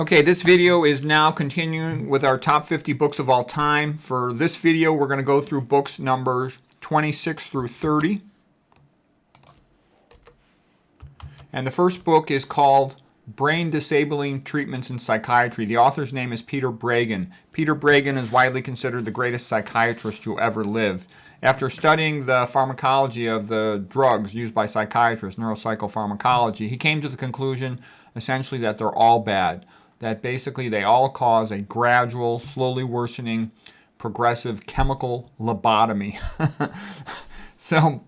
Okay, this video is now continuing with our top 50 books of all time. For this video, we're going to go through books numbers 26 through 30. And the first book is called Brain Disabling Treatments in Psychiatry. The author's name is Peter Breggin. Peter Breggin is widely considered the greatest psychiatrist to ever live. After studying the pharmacology of the drugs used by psychiatrists, neuropsychopharmacology, he came to the conclusion essentially that they're all bad. That basically they all cause a gradual, slowly worsening, progressive chemical lobotomy. So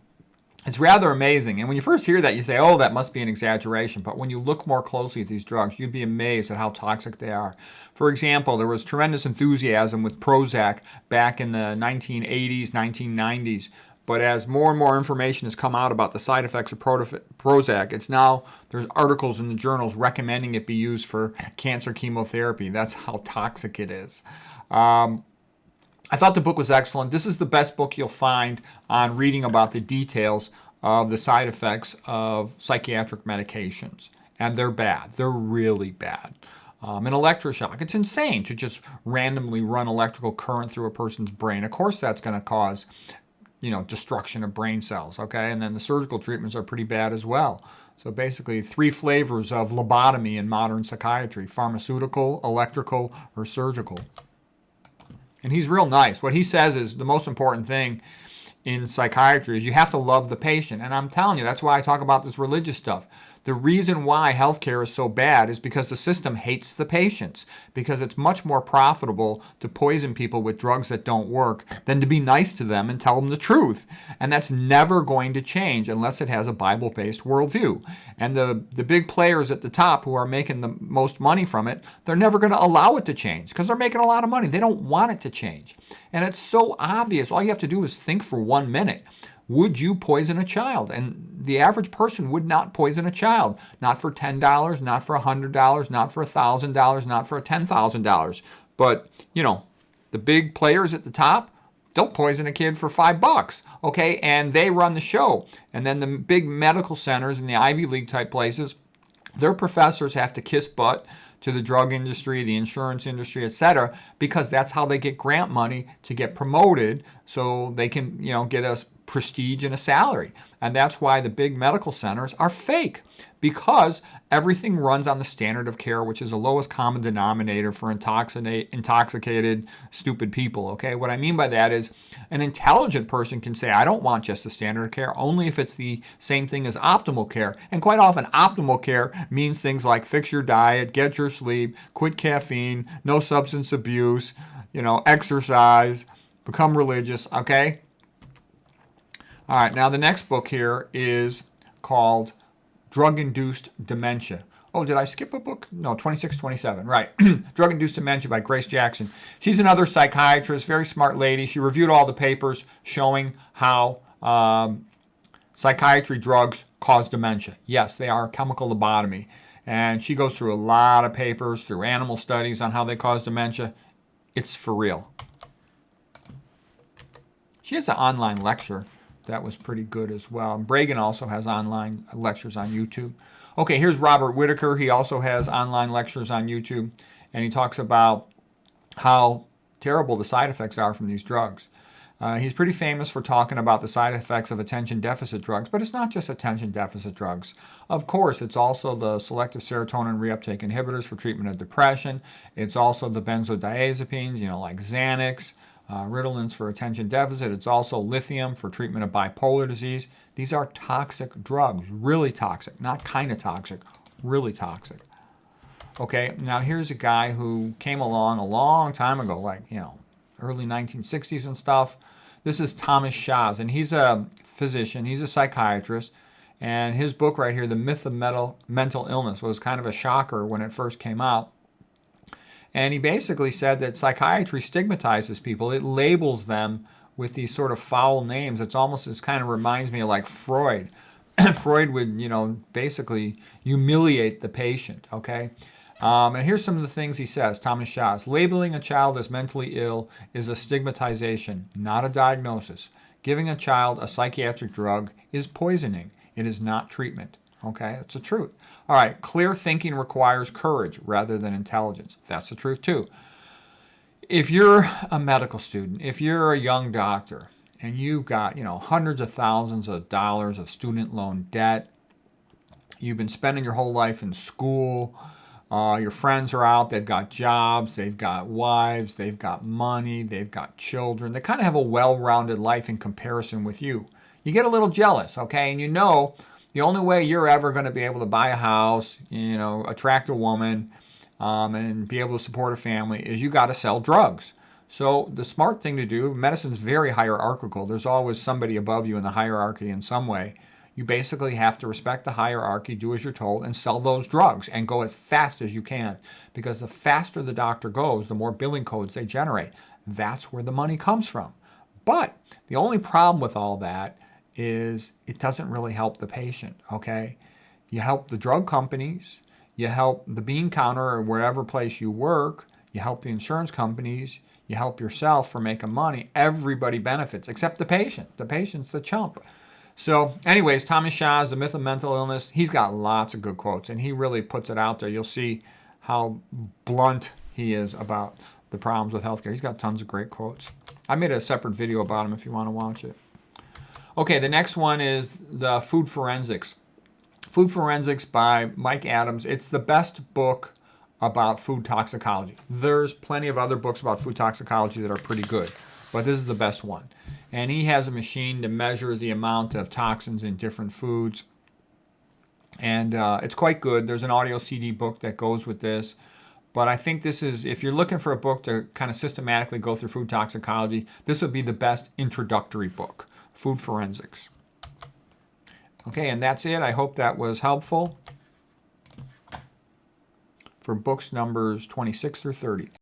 it's rather amazing. And when you first hear that, you say, oh, that must be an exaggeration. But when you look more closely at these drugs, you'd be amazed at how toxic they are. For example, there was tremendous enthusiasm with Prozac back in the 1980s, 1990s. But as more and more information has come out about the side effects of Prozac, there's articles in the journals recommending it be used for cancer chemotherapy. That's how toxic it is. I thought the book was excellent. This is the best book you'll find on reading about the details of the side effects of psychiatric medications. And they're bad. They're really bad. An electroshock. It's insane to just randomly run electrical current through a person's brain. Of course that's going to cause destruction of brain cells, okay? And then the surgical treatments are pretty bad as well. So basically 3 flavors of lobotomy in modern psychiatry: pharmaceutical, electrical, or surgical. And he's real nice. What he says is the most important thing in psychiatry is you have to love the patient. And I'm telling you, that's why I talk about this religious stuff. The reason why healthcare is so bad is because the system hates the patients, because it's much more profitable to poison people with drugs that don't work than to be nice to them and tell them the truth. And that's never going to change unless it has a Bible-based worldview. And the big players at the top who are making the most money from it, they're never going to allow it to change because they're making a lot of money. They don't want it to change. And it's so obvious. All you have to do is think for 1 minute. Would you poison a child? And the average person would not poison a child. Not for $10, not for $100, not for $1,000, not for $10,000. But, the big players at the top, they'll poison a kid for $5, okay? And they run the show. And then the big medical centers and the Ivy League type places, their professors have to kiss butt to the drug industry, the insurance industry, etc., because that's how they get grant money to get promoted so they can, get us prestige and a salary. And that's why the big medical centers are fake, because everything runs on the standard of care, which is the lowest common denominator for intoxicated, stupid people. Okay, what I mean by that is an intelligent person can say, I don't want just the standard of care, only if it's the same thing as optimal care. And quite often, optimal care means things like fix your diet, get your sleep, quit caffeine, no substance abuse, exercise, become religious. Okay. All right, now the next book here is called Drug-induced Dementia. Oh, did I skip a book? No, 26, 27, right. Drug-induced Dementia by Grace Jackson. She's another psychiatrist, very smart lady. She reviewed all the papers showing how psychiatry drugs cause dementia. Yes, they are chemical lobotomy. And she goes through a lot of papers, through animal studies on how they cause dementia. It's for real. She has an online lecture that was pretty good as well. And Breggin also has online lectures on YouTube. Okay, here's Robert Whitaker. He also has online lectures on YouTube. And he talks about how terrible the side effects are from these drugs. He's pretty famous for talking about the side effects of attention deficit drugs, but it's not just attention deficit drugs. Of course, it's also the selective serotonin reuptake inhibitors for treatment of depression. It's also the benzodiazepines, like Xanax, Ritalins for attention deficit. It's also lithium for treatment of bipolar disease. These are toxic drugs, really toxic, not kind of toxic, really toxic. Okay, now here's a guy who came along a long time ago, early 1960s and stuff. This is Thomas Szasz, and he's a physician, he's a psychiatrist, and his book right here, The Myth of Mental Illness, was kind of a shocker when it first came out. And he basically said that psychiatry stigmatizes people. It labels them with these sort of foul names. It kind of reminds me of like Freud. Freud would, basically humiliate the patient, okay? And here's some of the things he says, Thomas Szasz. Labeling a child as mentally ill is a stigmatization, not a diagnosis. Giving a child a psychiatric drug is poisoning. It is not treatment. Okay, that's the truth. All right, clear thinking requires courage rather than intelligence. That's the truth too. If you're a medical student, if you're a young doctor, and you've got, hundreds of thousands of dollars of student loan debt, you've been spending your whole life in school, your friends are out, they've got jobs, they've got wives, they've got money, they've got children. They kind of have a well-rounded life in comparison with you. You get a little jealous, okay? And the only way you're ever going to be able to buy a house, attract a woman, and be able to support a family is you got to sell drugs. So the smart thing to do, medicine's very hierarchical. There's always somebody above you in the hierarchy in some way. You basically have to respect the hierarchy, do as you're told, and sell those drugs and go as fast as you can. Because the faster the doctor goes, the more billing codes they generate. That's where the money comes from. But the only problem with all that is it doesn't really help the patient, okay? You help the drug companies, you help the bean counter or wherever place you work, you help the insurance companies, you help yourself for making money. Everybody benefits except the patient. The patient's the chump. So anyways, Thomas Shaw's The Myth of Mental Illness, he's got lots of good quotes, and he really puts it out there. You'll see how blunt he is about the problems with healthcare. He's got tons of great quotes. I made a separate video about him if you want to watch it. Okay, the next one is the Food Forensics. Food Forensics by Mike Adams. It's the best book about food toxicology. There's plenty of other books about food toxicology that are pretty good, but this is the best one. And he has a machine to measure the amount of toxins in different foods. And it's quite good. There's an audio CD book that goes with this. But I think this is, if you're looking for a book to kind of systematically go through food toxicology, this would be the best introductory book, Food Forensics. Okay, and that's it. I hope that was helpful for books numbers 26 through 30.